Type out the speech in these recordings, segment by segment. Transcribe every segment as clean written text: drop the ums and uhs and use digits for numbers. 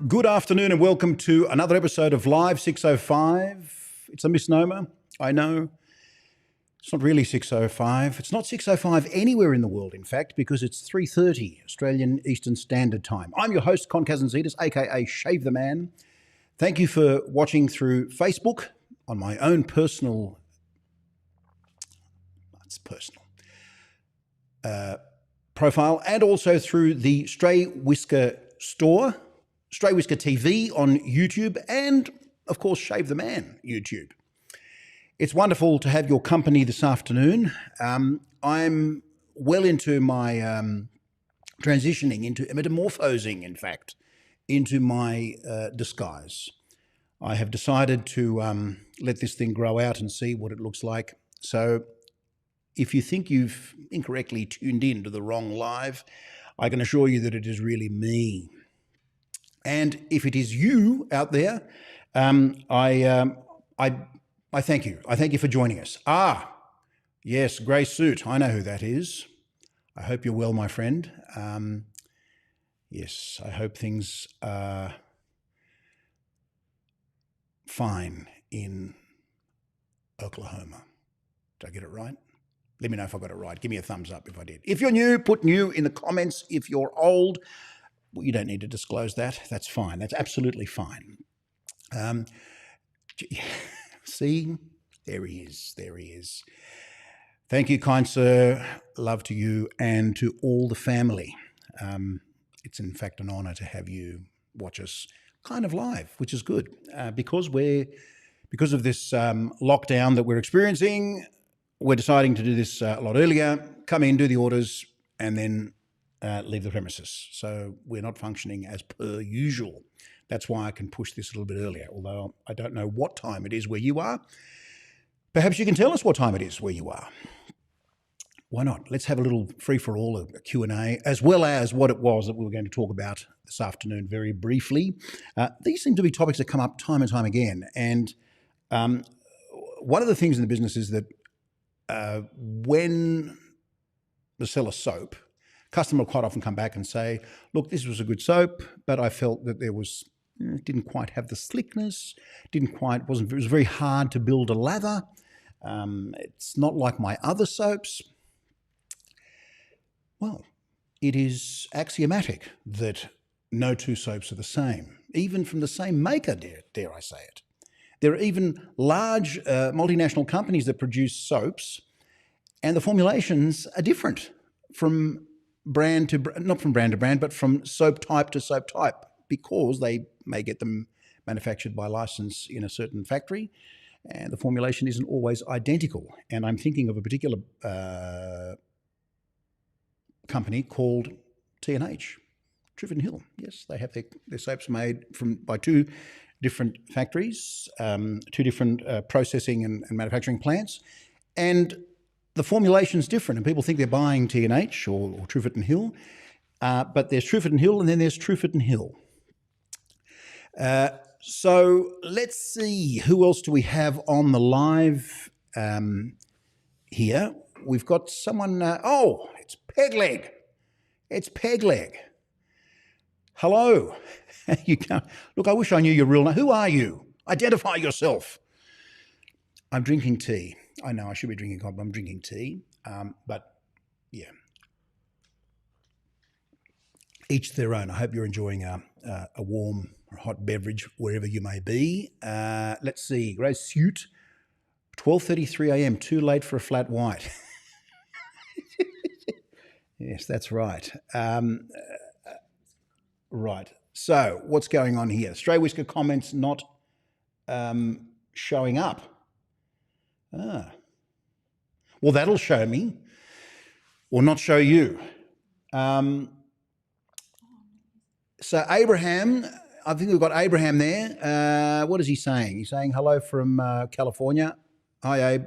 Good afternoon and welcome to another episode of Live 605. It's a misnomer, I know. It's not really 605. It's not 605 anywhere in the world, in fact, because it's 3:30 Australian Eastern Standard Time. I'm your host, Con Kazantzidis, aka Shave the Man. Thank you for watching through Facebook on my own personal, profile, and also through the Stray Whisker store, Stray Whisker TV on YouTube, and of course Shave the Man YouTube. It's wonderful to have your company this afternoon. I'm well into my metamorphosing, in fact, into my disguise. I have decided to let this thing grow out and see what it looks like. So if you think you've incorrectly tuned in to the wrong live, I can assure you that it is really me. And if it is you out there, I thank you. I thank you for joining us. Yes, grey suit. I know who that is. I hope you're well, my friend. Yes, I hope things are fine in Oklahoma. Did I get it right? Let me know if I got it right. Give me a thumbs up if I did. If you're new, put new in the comments. If you're old, well, you don't need to disclose that. That's fine. That's absolutely fine. See, there he is. There he is. Thank you, kind sir. Love to you and to all the family. It's in fact an honour to have you watch us kind of live, which is good because of this lockdown that we're experiencing. We're deciding to do this a lot earlier. Come in, do the orders, and then leave the premises. So we're not functioning as per usual. That's why I can push this a little bit earlier, although I don't know what time it is where you are. Perhaps you can tell us what time it is where you are. Why not? Let's have a little free-for-all, a Q&A, as well as what it was that we were going to talk about this afternoon very briefly. These seem to be topics that come up time and time again. And one of the things in the business is that when the seller soap, customer will quite often come back and say, look, this was a good soap, but I felt that didn't quite have the slickness, it was very hard to build a lather. It's not like my other soaps. Well, it is axiomatic that no two soaps are the same, even from the same maker, dare I say it. There are even large multinational companies that produce soaps, and the formulations are different from brand to not from brand to brand, but from soap type to soap type, because they may get them manufactured by license in a certain factory, and the formulation isn't always identical. And I'm thinking of a particular company called T&H, Triffin Hill. Yes, they have their soaps made by two different factories, two different processing and manufacturing plants, and the formulation's different, and people think they're buying T&H or Triffin Hill, but there's Triffin Hill and then there's Triffin Hill. So let's see, who else do we have on the live here? We've got someone, it's Pegleg. It's Pegleg. Hello. You can't, look, I wish I knew your real name. Who are you? Identify yourself. I'm drinking tea. I know I should be drinking coffee, but I'm drinking tea. But yeah, each their own. I hope you're enjoying a warm or hot beverage wherever you may be. Let's see, grey suit, 12:33 a.m. Too late for a flat white. Yes, that's right. Right. So what's going on here? Stray Whisker comments not showing up. Well, that'll show me, or not show you. So Abraham, I think we've got Abraham there. What is he saying? He's saying hello from California. Hi, Abe.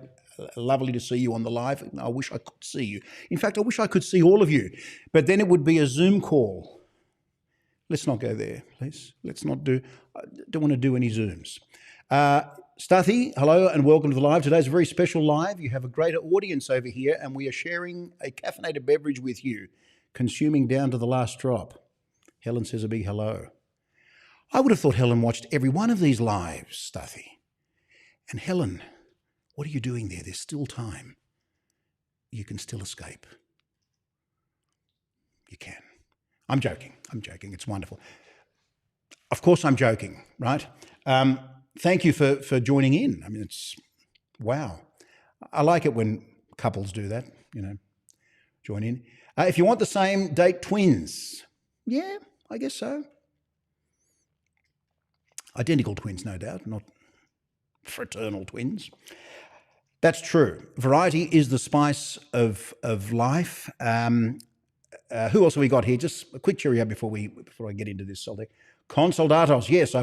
Lovely to see you on the live. I wish I could see you. In fact, I wish I could see all of you, but then it would be a Zoom call. Let's not go there, please. I don't want to do any Zooms. Stuthy, hello and welcome to the live. Today's a very special live. You have a greater audience over here, and we are sharing a caffeinated beverage with you, consuming down to the last drop. Helen says a big hello. I would have thought Helen watched every one of these lives, Stuffy. And Helen, what are you doing there? There's still time. You can still escape. You can. I'm joking. It's wonderful. Of course I'm joking, right? Thank you for joining in. I mean, it's, wow. I like it when couples do that, join in. If you want the same, date twins. Yeah, I guess so. Identical twins, no doubt, not fraternal twins. That's true. Variety is the spice of life. Who else have we got here? Just a quick cheerio before I get into this subject. Consoldatos, yes.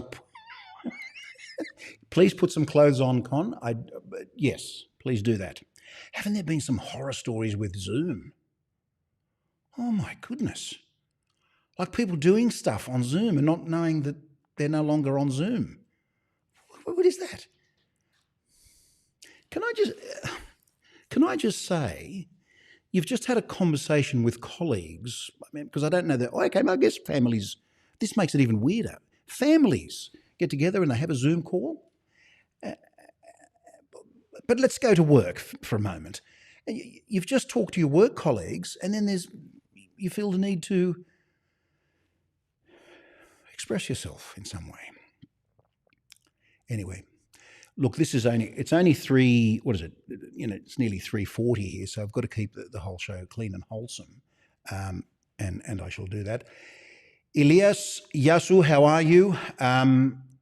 Please put some clothes on, Con. Yes, please do that. Haven't there been some horror stories with Zoom? Oh my goodness. Like people doing stuff on Zoom and not knowing that they're no longer on Zoom. What is that? Can I just say, you've just had a conversation with colleagues, because I don't know that, okay, I guess families, this makes it even weirder. Families get together and they have a Zoom call. But let's go to work for a moment. You've just talked to your work colleagues and then you feel the need to express yourself in some way. Anyway, look, it's only three, what is it? It's nearly 3:40 here, so I've got to keep the whole show clean and wholesome, and I shall do that. Elias, Yasu, how are you?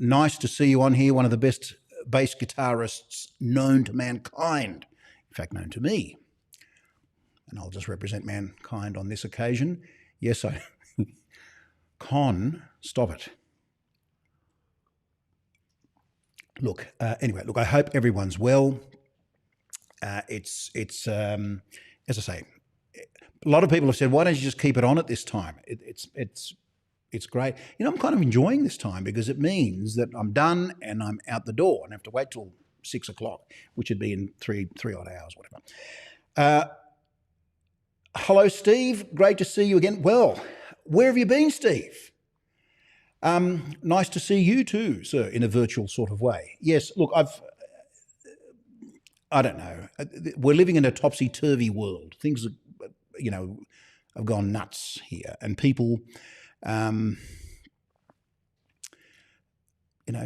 Nice to see you on here, one of the best bass guitarists known to mankind, in fact, known to me. And I'll just represent mankind on this occasion. Yes, Con, stop it. Look, anyway, I hope everyone's well. It's as I say, a lot of people have said, why don't you just keep it on at this time? It's great. I'm kind of enjoying this time because it means that I'm done and I'm out the door and I have to wait till 6 o'clock, which would be in three odd hours, whatever. Hello, Steve. Great to see you again. Well, where have you been, Steve? Nice to see you too, sir, in a virtual sort of way. Yes, look, I don't know. We're living in a topsy-turvy world. Things, have gone nuts here, and people,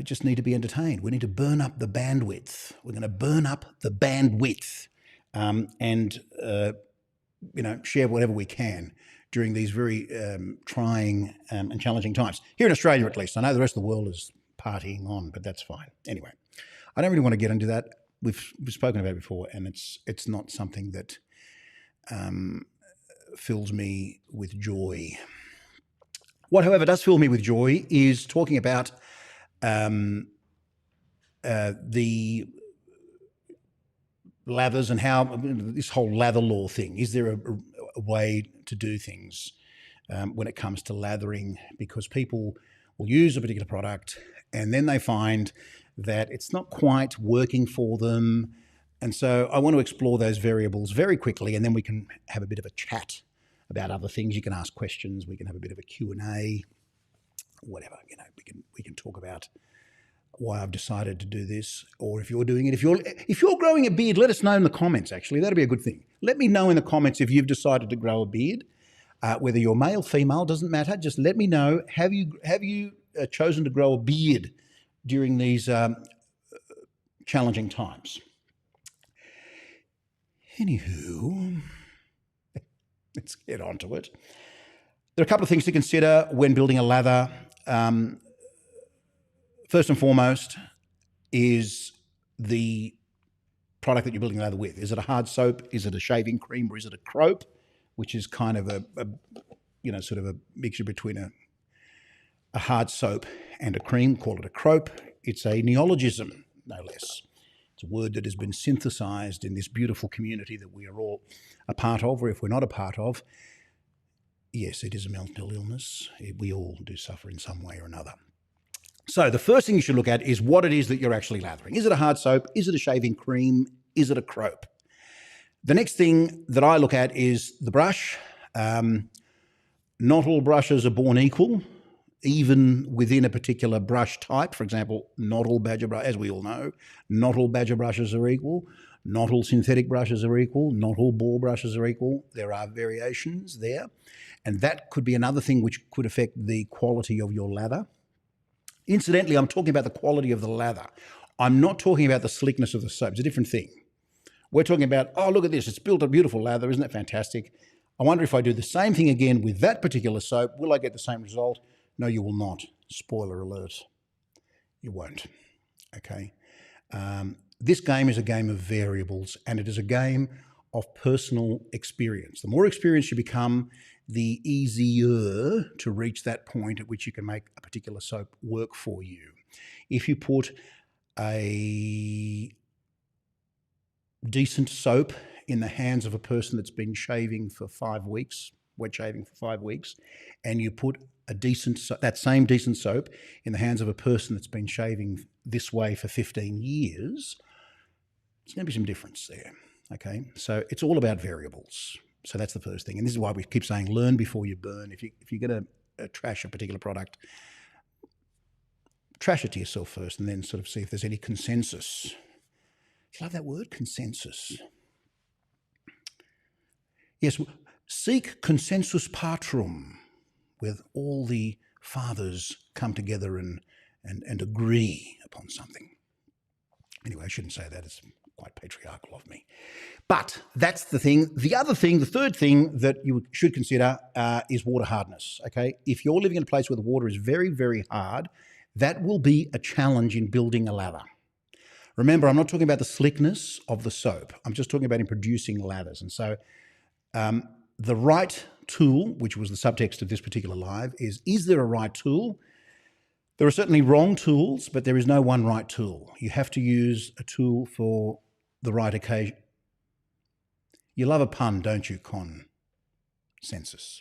just need to be entertained. We need to burn up the bandwidth. We're going to burn up the bandwidth, and share whatever we can during these very trying and challenging times. Here in Australia, at least. I know the rest of the world is partying on, but that's fine. Anyway, I don't really want to get into that. We've spoken about it before, and it's not something that fills me with joy. What, however, does fill me with joy is talking about the lathers and how this whole lather law thing. Is there a way to do things when it comes to lathering? Because people will use a particular product and then they find that it's not quite working for them. And so I want to explore those variables very quickly, and then we can have a bit of a chat about other things. You can ask questions. We can have a bit of a Q&A, whatever. We can talk about why I've decided to do this, or if you're doing it. If you're growing a beard, let us know in the comments. Actually, that'd be a good thing. Let me know in the comments if you've decided to grow a beard. Whether you're male, female, doesn't matter. Just let me know. Have you chosen to grow a beard during these challenging times? Anywho, let's get on to it. There are a couple of things to consider when building a lather. First and foremost is the product that you're building a lather with. Is it a hard soap? Is it a shaving cream? Or is it a crope, which is kind of a sort of a mixture between a hard soap and a cream? Call it a crope. It's a neologism, no less. It's a word that has been synthesized in this beautiful community that we are all a part of, or if we're not a part of. Yes, it is a mental illness. We all do suffer in some way or another. So the first thing you should look at is what it is that you're actually lathering. Is it a hard soap? Is it a shaving cream? Is it a crope? The next thing that I look at is the brush. Not all brushes are born equal. even within a particular brush type. For example, not all badger brush, as we all know, not all badger brushes are equal. Not all synthetic brushes are equal. Not all ball brushes are equal. There are variations there. And that could be another thing which could affect the quality of your lather. Incidentally, I'm talking about the quality of the lather. I'm not talking about the slickness of the soap. It's a different thing. We're talking about, oh, look at this. It's built a beautiful lather. Isn't that fantastic? I wonder if I do the same thing again with that particular soap, will I get the same result? No, you will not. Spoiler alert. You won't. Okay. This game is a game of variables, and it is a game of personal experience. The more experienced you become, the easier to reach that point at which you can make a particular soap work for you. If you put a decent soap in the hands of a person that's been shaving for 5 weeks, wet shaving for 5 weeks, and you put that same decent soap in the hands of a person that's been shaving this way for 15 years, there's going to be some difference there, okay? So it's all about variables. So that's the first thing. And this is why we keep saying learn before you burn. If you're going to trash a particular product, trash it to yourself first and then sort of see if there's any consensus. I love that word, consensus. Yes, seek consensus patrum, where all the fathers come together and agree upon something. Anyway, I shouldn't say that. It's quite patriarchal of me. But that's the thing. The other thing, the third thing that you should consider is water hardness, okay? If you're living in a place where the water is very, very hard, that will be a challenge in building a lather. Remember, I'm not talking about the slickness of the soap. I'm just talking about in producing lathers. And so the right tool, which was the subtext of this particular live, is there a right tool? There are certainly wrong tools, but there is no one right tool. You have to use a tool for the right occasion. You love a pun, don't you, consensus?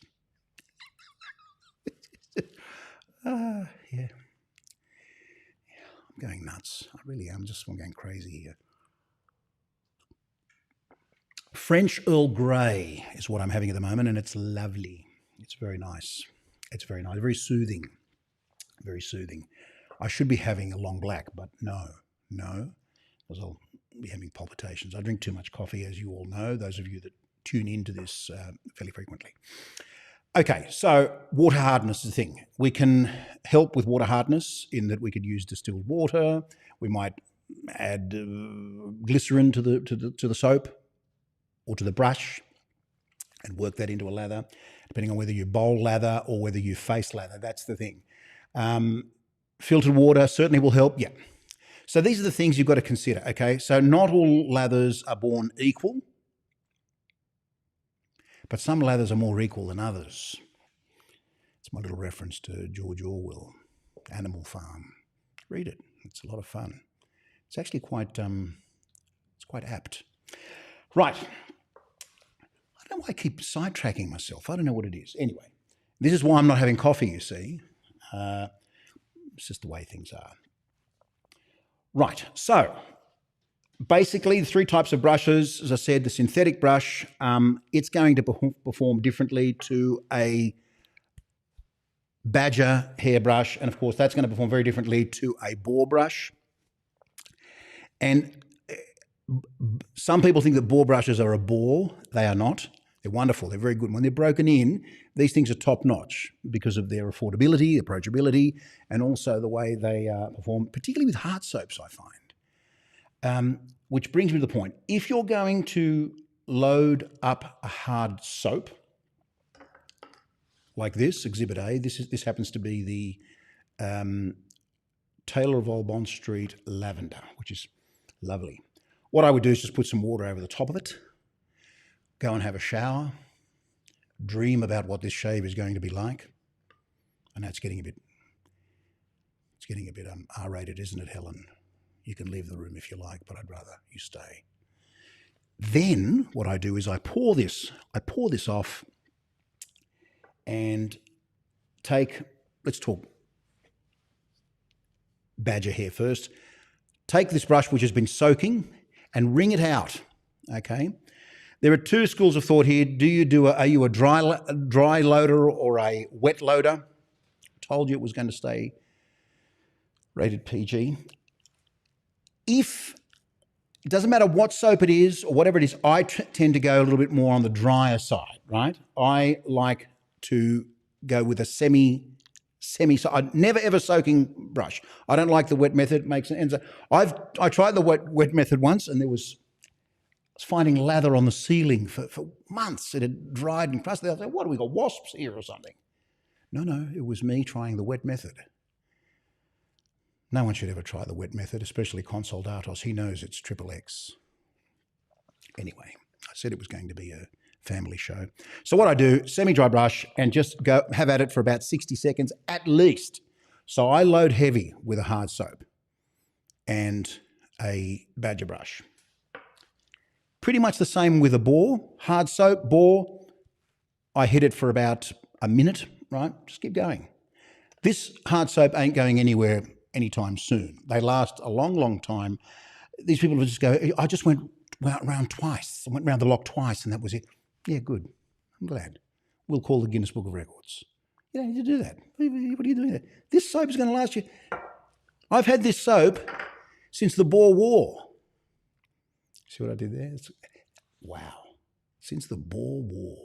Yeah. I'm going nuts. I really am. I'm going crazy here. French Earl Grey is what I'm having at the moment, and it's lovely. It's very nice. It's very nice. Very soothing. Very soothing. I should be having a long black, but no, because I'll be having palpitations. I drink too much coffee, as you all know, those of you that tune into this fairly frequently. Okay, so water hardness is the thing. We can help with water hardness in that we could use distilled water. We might add glycerin to the soap or to the brush and work that into a lather, depending on whether you bowl lather or whether you face lather. That's the thing. Filtered water certainly will help. Yeah. So these are the things you've got to consider. Okay. So not all lathers are born equal, but some lathers are more equal than others. It's my little reference to George Orwell, Animal Farm. Read it. It's a lot of fun. It's actually quite apt. Right. I don't know why I keep sidetracking myself. I don't know what it is. Anyway, this is why I'm not having coffee, you see. It's just the way things are. Right, so basically the 3 types of brushes, as I said, the synthetic brush, it's going to perform differently to a badger hairbrush, and of course that's going to perform very differently to a boar brush. And some people think that boar brushes are a bore. They are not. They're wonderful. They're very good. When they're broken in, these things are top-notch because of their affordability, approachability, and also the way they perform, particularly with hard soaps, I find. Which brings me to the point. If you're going to load up a hard soap, like this, Exhibit A, this happens to be the Taylor of Old Bond Street Lavender, which is lovely. What I would do is just put some water over the top of it, go and have a shower, dream about what this shave is going to be like. I know it's getting a bit R-rated, isn't it, Helen? You can leave the room if you like, but I'd rather you stay. Then what I do is I pour this off and let's talk badger hair first. Take this brush which has been soaking and wring it out, okay? There are 2 schools of thought here. Are you a dry loader or a wet loader? told you it was going to stay rated PG. If it doesn't matter what soap it is or whatever it is, I tend to go a little bit more on the drier side, right? I like to go with a semi, I never ever soaking brush. I don't like the wet method. I tried the wet method once, and I was finding lather on the ceiling for months. It had dried and crusted. I was like, what, have we got wasps here or something? No, it was me trying the wet method. No one should ever try the wet method, especially Consoldatos. He knows it's XXX. Anyway, I said it was going to be a family show. So what I do, semi-dry brush, and just go have at it for about 60 seconds at least. So I load heavy with a hard soap and a badger brush. Pretty much the same with a bore. Hard soap, bore, I hit it for about a minute, right? Just keep going. This hard soap ain't going anywhere anytime soon. They last a long, long time. These people will just go, I just went round twice. I went round the block twice and that was it. Yeah, good. I'm glad. We'll call the Guinness Book of Records. You don't need to do that. What are you doing there? This soap is going to last you. I've had this soap since the Boer War. See what I did there? Wow. Since the Boer War.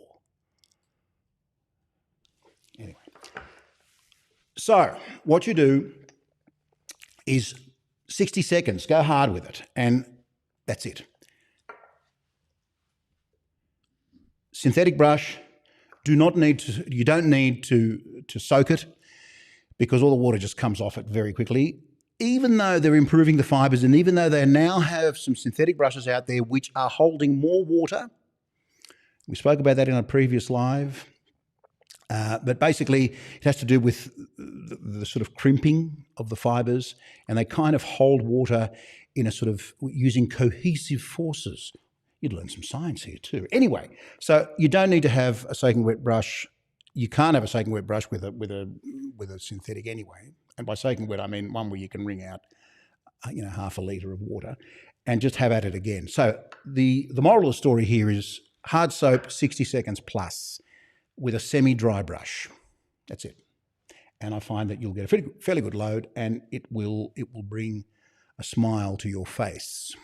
Anyway. So what you do is 60 seconds. Go hard with it. And that's it. Synthetic brush, you don't need to soak it because all the water just comes off it very quickly. Even though they're improving the fibres and even though they now have some synthetic brushes out there which are holding more water, we spoke about that in a previous live, but basically it has to do with the sort of crimping of the fibres, and they kind of hold water in a sort of using cohesive forces. You'd learn some science here too. Anyway, so you don't need to have a soaking wet brush. You can't have a soaking wet brush with a synthetic anyway. And by soaking wet, I mean one where you can wring out, half a litre of water and just have at it again. So the moral of the story here is hard soap, 60 seconds plus with a semi-dry brush. That's it. And I find that you'll get a fairly good load and it will bring a smile to your face.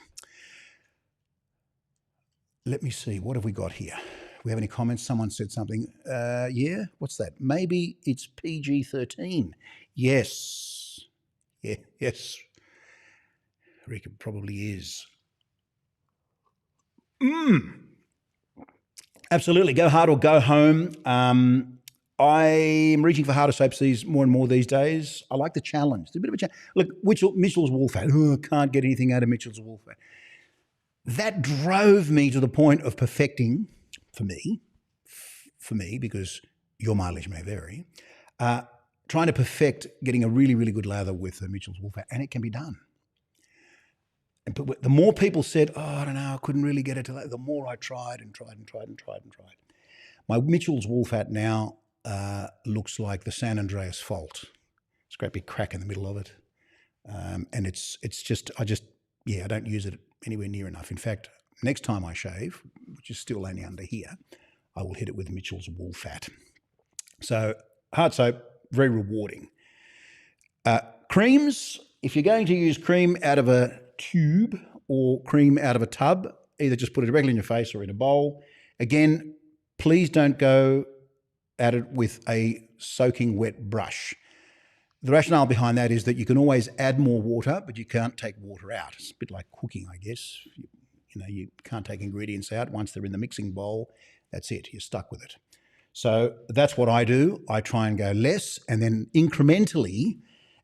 Let me see, what have we got here? We have any comments? Someone said something. Yeah, what's that? Maybe it's PG-13. Yes. Yeah, yes. I reckon it probably is. Absolutely. Go hard or go home. I'm reaching for harder soaps more and more these days. I like the challenge. It's a bit of a challenge. Look, Mitchell's wool fat. I can't get anything out of Mitchell's wool fat. That drove me to the point of perfecting, for me, because your mileage may vary, trying to perfect getting a really, really good lather with Mitchell's wool fat, and it can be done. But the more people said, I don't know, I couldn't really get it to that, the more I tried and tried. My Mitchell's wool fat now looks like the San Andreas Fault. It's a great big crack in the middle of it. And it's just, I don't use it anywhere near enough. In fact, next time I shave, which is still only under here, I will hit it with Mitchell's wool fat. So hard soap, very rewarding. Creams, if you're going to use cream out of a tube or cream out of a tub, either just put it directly in your face or in a bowl. Again, please don't go at it with a soaking wet brush. The rationale behind that is that you can always add more water, but you can't take water out. It's a bit like cooking, I guess. You can't take ingredients out. Once they're in the mixing bowl, that's it. You're stuck with it. So that's what I do. I try and go less and then incrementally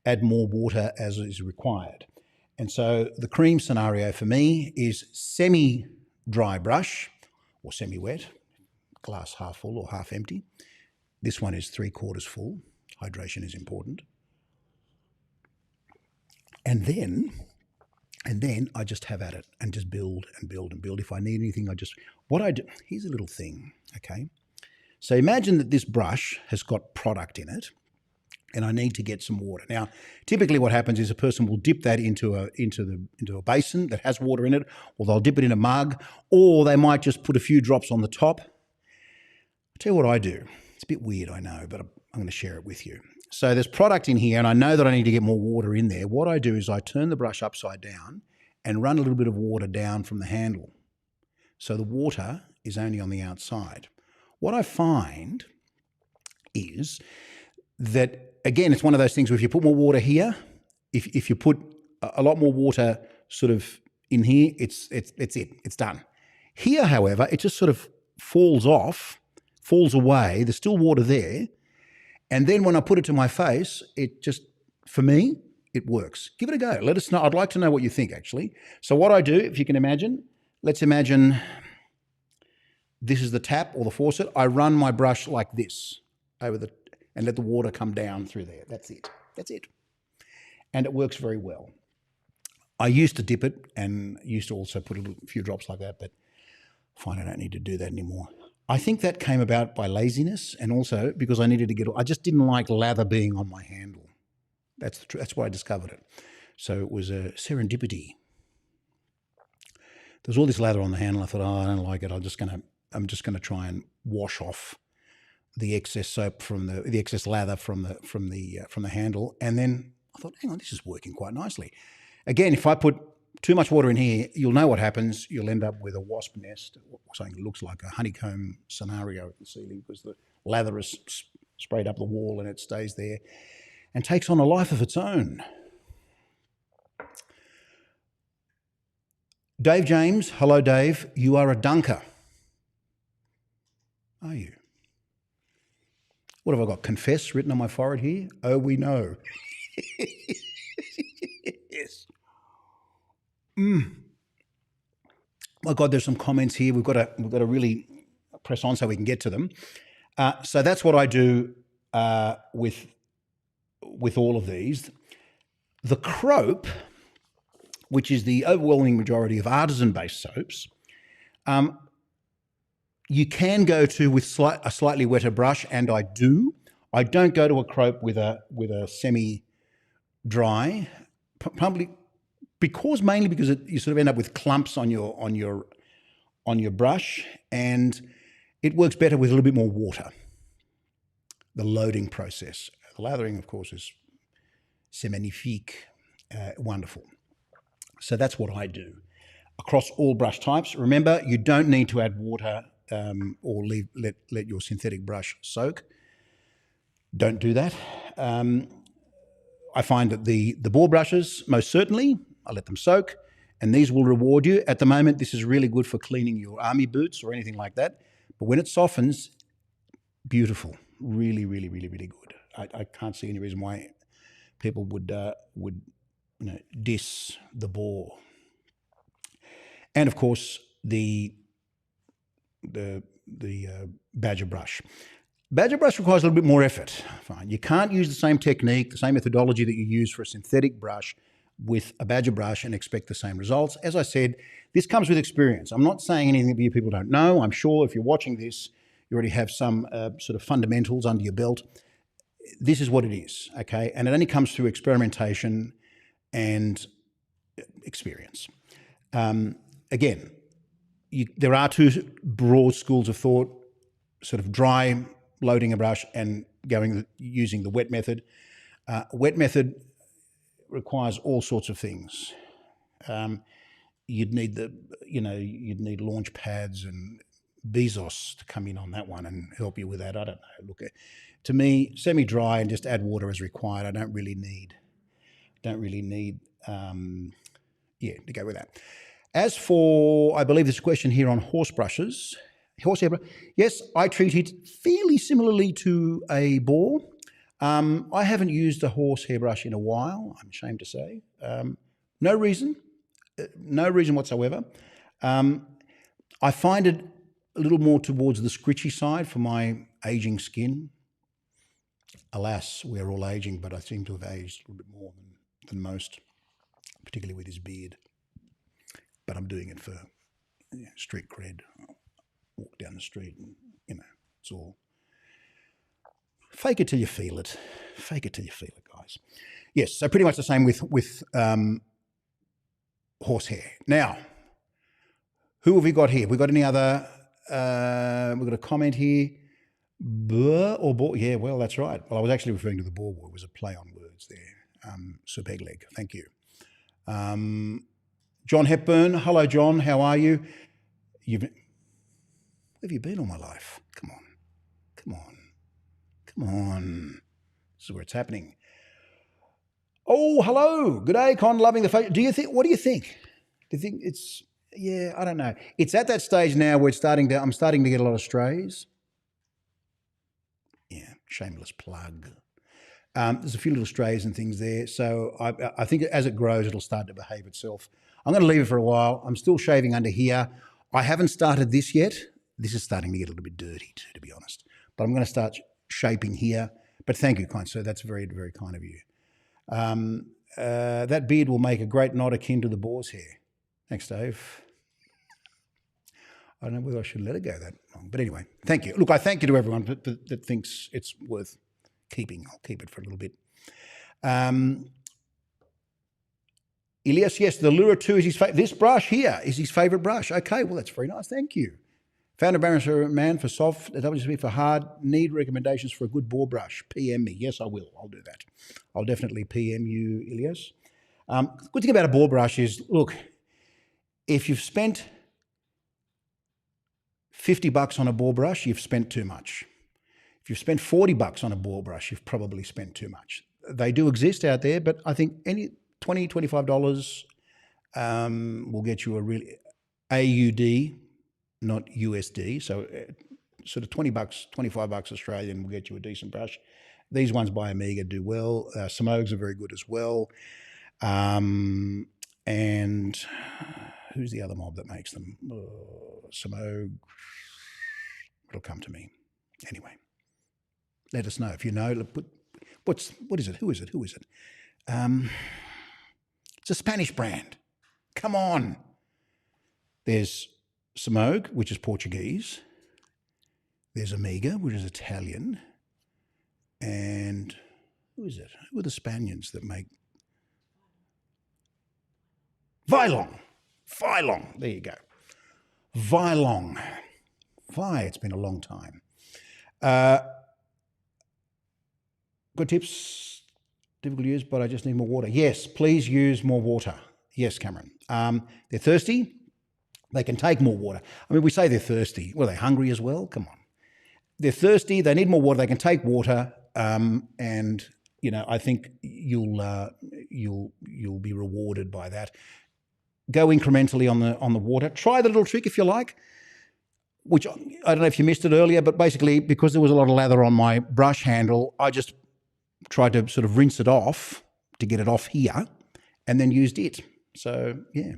add more water as is required. And so the cream scenario for me is semi-dry brush or semi-wet, glass half full or half empty. This one is 3/4 full. Hydration is important. And then I just have at it and just build and build and build. If I need anything, here's a little thing, okay? So imagine that this brush has got product in it and I need to get some water. Now, typically what happens is a person will dip that into a basin that has water in it, or they'll dip it in a mug, or they might just put a few drops on the top. I'll tell you what I do. It's a bit weird, I know, but I'm going to share it with you. So there's product in here, and I know that I need to get more water in there. What I do is I turn the brush upside down and run a little bit of water down from the handle. So the water is only on the outside. What I find is that, again, it's one of those things where if you put more water here, if you put a lot more water sort of in here, it's done. Here, however, it just sort of falls away. There's still water there. And then when I put it to my face, it just, for me, it works. Give it a go. Let us know. I'd like to know what you think, actually. So what I do, if you can imagine, let's imagine this is the tap or the faucet. I run my brush like this over and let the water come down through there. That's it. That's it. And it works very well. I used to dip it and used to also put a few drops like that, but I find I don't need to do that anymore. I think that came about by laziness and also because I just didn't like lather being on my handle. That's why I discovered it. So it was a serendipity. There's all this lather on the handle. I thought, I don't like it. I'm just gonna try and wash off the excess soap from the excess lather from the handle. And then I thought, hang on, this is working quite nicely. Again, if I put too much water in here, you'll know what happens. You'll end up with a wasp nest, or something that looks like a honeycomb scenario at the ceiling because the lather is sprayed up the wall and it stays there and takes on a life of its own. Dave James, hello Dave, you are a dunker. Are you? What have I got? Confess written on my forehead here? Oh, we know. Yes. My God, there's some comments here. We've got to really press on so we can get to them. So that's what I do with all of these. The Crope, which is the overwhelming majority of artisan-based soaps, you can go to with a slightly wetter brush, and I do. I don't go to a Crope with a semi-dry, probably mainly because you sort of end up with clumps on your brush, and it works better with a little bit more water. The loading process, the lathering, of course, is c'est magnifique, wonderful. So that's what I do across all brush types. Remember, you don't need to add water or let your synthetic brush soak. Don't do that. I find that the bore brushes, most certainly, I let them soak, and these will reward you. At the moment, this is really good for cleaning your army boots or anything like that. But when it softens, beautiful, really, really, really, really good. I can't see any reason why people would diss the bore. And of course, the Badger brush. Badger brush requires a little bit more effort. Fine. You can't use the same technique, the same methodology that you use for a synthetic brush with a Badger brush and expect the same results. As I said, this comes with experience. I'm not saying anything that you people don't know. I'm sure if you're watching this, you already have some sort of fundamentals under your belt. This is what it is, okay? And it only comes through experimentation and experience. Again, there are two broad schools of thought, sort of dry loading a brush and using the wet method. Wet method requires all sorts of things. You'd need launch pads and Bezos to come in on that one and help you with that. I don't know. Look, to me, semi-dry and just add water as required. I don't really need to go with that. As for, I believe there's a question here on horsehair brush. Yes, I treat it fairly similarly to a bore. I haven't used a horsehair brush in a while, I'm ashamed to say. No reason whatsoever. I find it a little more towards the scritchy side for my aging skin. Alas, we're all aging, but I seem to have aged a little bit more than most, particularly with his beard. But I'm doing it for street cred. I'll walk down the street and, it's all fake it till you feel it. Fake it till you feel it, guys. Yes, so pretty much the same with horsehair. Now, who have we got here? We got any other? We've got a comment here. Buh or boar? Yeah, well, that's right. Well, I was actually referring to the boar. It was a play on words there. Sir Pegleg, thank you. John Hepburn, hello, John. How are you? Where have you been all my life? Come on, come on, come on. This is where it's happening. Oh, hello. Good day, Con. Loving the face. What do you think? Do you think it's, yeah, I don't know. It's at that stage now where I'm starting to get a lot of strays. Yeah, shameless plug. There's a few little strays and things there. So I think as it grows, it'll start to behave itself. I'm going to leave it for a while. I'm still shaving under here. I haven't started this yet. This is starting to get a little bit dirty too, to be honest. But I'm going to start shaping here. But thank you, kind sir. That's very, very kind of you. That beard will make a great knot akin to the boar's hair. Thanks, Dave. I don't know whether I should let it go that long. But anyway, thank you. Look, I thank you to everyone that thinks it's worth keeping. I'll keep it for a little bit. Elias, yes, the Lura 2 is his favorite. This brush here is his favorite brush. Okay, well, that's very nice. Thank you. Found a barrister man for soft, WSB for hard. Need recommendations for a good bore brush. PM me. Yes, I will. I'll do that. I'll definitely PM you, Elias. Good thing about a bore brush is, look, if you've spent $50 on a bore brush, you've spent too much. If you've spent $40 on a bore brush, you've probably spent too much. They do exist out there, but I think any $20, $25 will get you a really AUD, not USD. So sort of $20, $25 Australian will get you a decent brush. These ones by Amiga do well. Simogs are very good as well. And who's the other mob that makes them? Simog. It'll come to me. Anyway, let us know if you know. What is it? Who is it? It's a Spanish brand. Come on. There's Simog, which is Portuguese. There's Amiga, which is Italian. And who is it? Who are the Spaniards that make? Vilong. There you go. Vilong. It's been a long time. Good tips. Difficult to use, but I just need more water. Yes, please use more water. Yes, Cameron. They're thirsty. They can take more water. I mean, we say they're thirsty. Well, they're hungry as well. Come on. They're thirsty. They need more water. They can take water. And I think you'll be rewarded by that. Go incrementally on the water. Try the little trick if you like, which I don't know if you missed it earlier, but basically because there was a lot of lather on my brush handle, I just tried to sort of rinse it off to get it off here and then used it. So, yeah,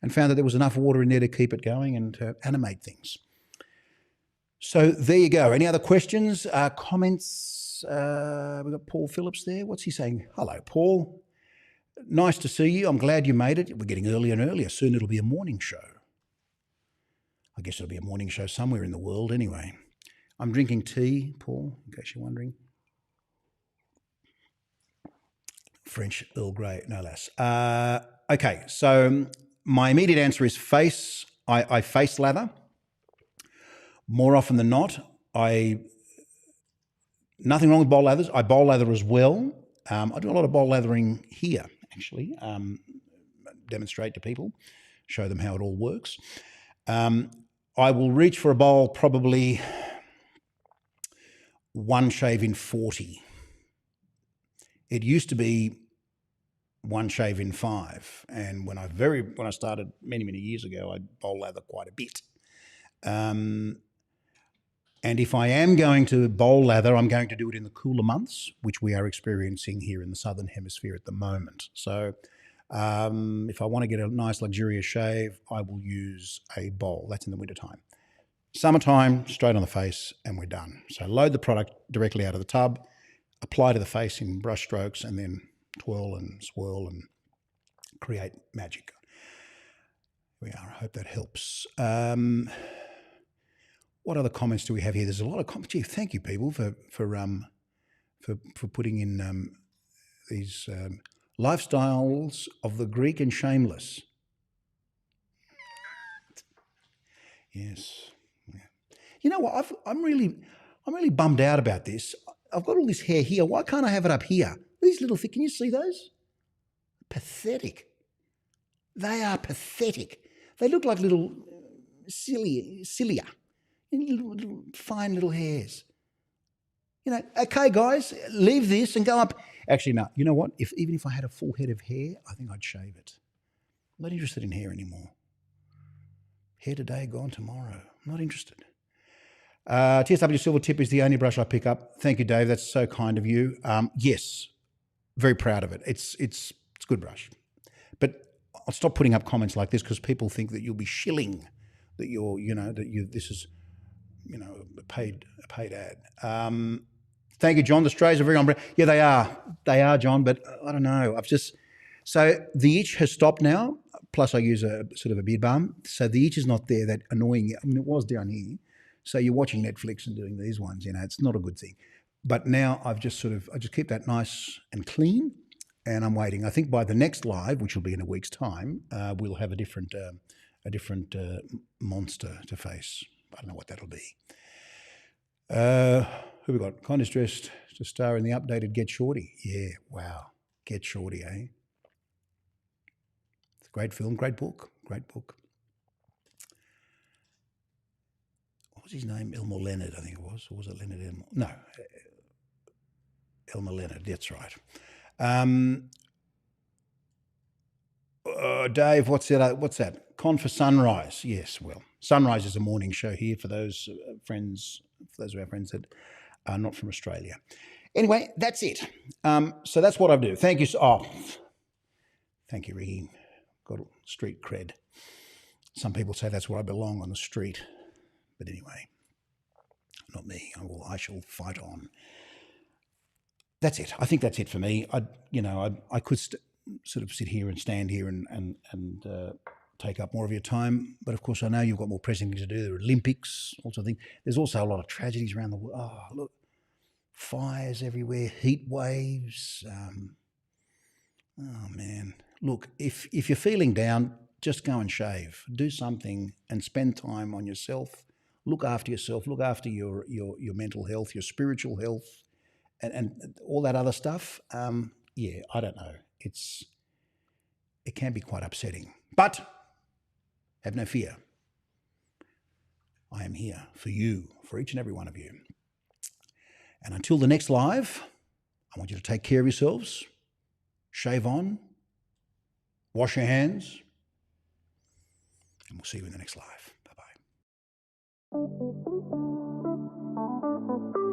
and found that there was enough water in there to keep it going and to animate things. So there you go. Any other questions, comments? We've got Paul Phillips there. What's he saying? Hello, Paul. Nice to see you. I'm glad you made it. We're getting earlier and earlier. Soon it'll be a morning show. I guess it'll be a morning show somewhere in the world anyway. I'm drinking tea, Paul, in case you're wondering. French Earl Grey, no less. Okay, so my immediate answer is face. I face lather. More often than not, nothing wrong with bowl lathers. I bowl lather as well. I do a lot of bowl lathering here, actually. Demonstrate to people, show them how it all works. I will reach for a bowl probably one shave in 40. It used to be one shave in 5. And when I started many, many years ago, I bowl lather quite a bit. And if I am going to bowl lather, I'm going to do it in the cooler months, which we are experiencing here in the Southern Hemisphere at the moment. So if I want to get a nice luxurious shave, I will use a bowl. That's in the wintertime. Summertime, straight on the face, and we're done. So load the product directly out of the tub, apply to the face in brush strokes, and then twirl and swirl and create magic. Here we are. I hope that helps. What other comments do we have here? There's a lot of comments. Gee, thank you, people, for putting in these lifestyles of the Greek and shameless. Yes. Yeah. You know what? I'm really bummed out about this. I've got all this hair here. Why can't I have it up here? These little things, can you see those? Pathetic. They are pathetic. They look like little cilia, little fine little hairs. You know, okay, guys, leave this and go up. Actually, no. You know what? Even if I had a full head of hair, I think I'd shave it. I'm not interested in hair anymore. Hair today, gone tomorrow. I'm not interested. TSW Silver Tip is the only brush I pick up. Thank you, Dave. That's so kind of you. Yes, very proud of it. It's a good brush. But I'll stop putting up comments like this because people think that you'll be shilling, that this is, a paid ad. Thank you, John. The strays are very on brand. Yeah, they are, John. But I don't know. So the itch has stopped now. Plus, I use a sort of a beard balm, so the itch is not there. That annoying. I mean, it was down here. So you're watching Netflix and doing these ones. It's not a good thing. But now I just keep that nice and clean, and I'm waiting. I think by the next live, which will be in a week's time, we'll have a different monster to face. I don't know what that'll be. Who we got? Kind is dressed to star in the updated Get Shorty. Yeah, wow. Get Shorty, eh? It's a great film, great book. What was his name? Elmer Leonard, I think it was. Or was it Leonard Elmer? No. Elmer Leonard, that's right. Dave, what's that? Con for Sunrise. Yes, well, Sunrise is a morning show here for those of our friends that are not from Australia. Anyway, that's it. So that's what I do. Thank you. Thank you, Ricky. Got street cred. Some people say that's where I belong, on the street. But anyway, not me. I shall fight on. That's it. I think that's it for me. I could sort of sit here and stand here and take up more of your time. But of course, I know you've got more pressing things to do. There are Olympics, also thing. There's also a lot of tragedies around the world. Oh, look, fires everywhere, heat waves. Oh man, look, if you're feeling down, just go and shave. Do something and spend time on yourself. Look after yourself. Look after your mental health, your spiritual health, and all that other stuff. Yeah, I don't know. It can be quite upsetting. But have no fear. I am here for you, for each and every one of you. And until the next live, I want you to take care of yourselves, shave on, wash your hands, and we'll see you in the next live. Bye-bye.